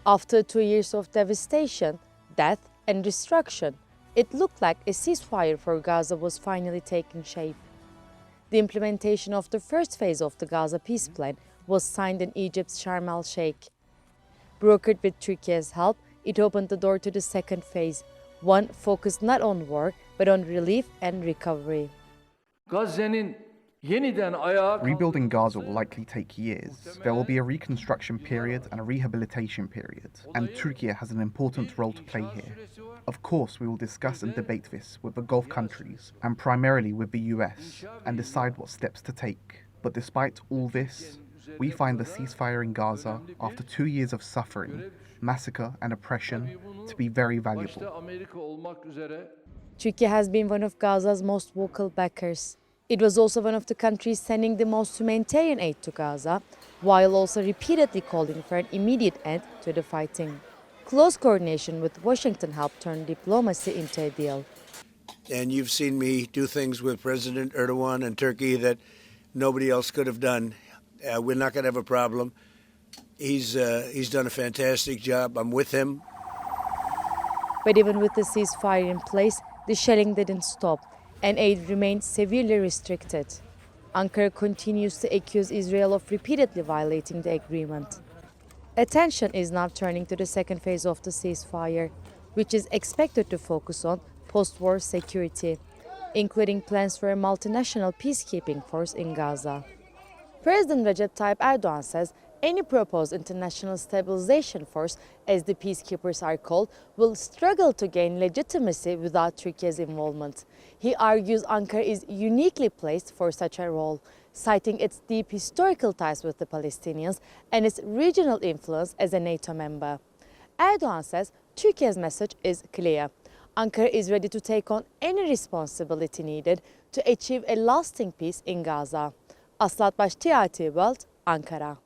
After 2 years of devastation, death and destruction, it looked like a ceasefire for Gaza was finally taking shape. The implementation of the first phase of the Gaza peace plan was signed in Egypt's Sharm el-Sheikh. Brokered with Turkey's help, it opened the door to the second phase, one focused not on war but on relief and recovery. Rebuilding Gaza will likely take years. There will be a reconstruction period and a rehabilitation period, and Turkey has an important role to play here. Of course, we will discuss and debate this with the Gulf countries, and primarily with the US, and decide what steps to take. But despite all this, we find the ceasefire in Gaza, after 2 years of suffering, massacre and oppression, to be very valuable. Turkey has been one of Gaza's most vocal backers. It was also one of the countries sending the most humanitarian aid to Gaza, while also repeatedly calling for an immediate end to the fighting. Close coordination with Washington helped turn diplomacy into a deal. And you've seen me do things with President Erdogan and Turkey that nobody else could have done. We're not going to have a problem. He's done a fantastic job. I'm with him. But even with the ceasefire in place, the shelling didn't stop, and aid remained severely restricted. Ankara continues to accuse Israel of repeatedly violating the agreement. Attention is now turning to the second phase of the ceasefire, which is expected to focus on post-war security, including plans for a multinational peacekeeping force in Gaza. President Recep Tayyip Erdogan says any proposed international stabilization force, as the peacekeepers are called, will struggle to gain legitimacy without Turkey's involvement. He argues Ankara is uniquely placed for such a role, citing its deep historical ties with the Palestinians and its regional influence as a NATO member. Erdogan says Turkey's message is clear. Ankara is ready to take on any responsibility needed to achieve a lasting peace in Gaza. Asli Atbas, TRT World, Ankara.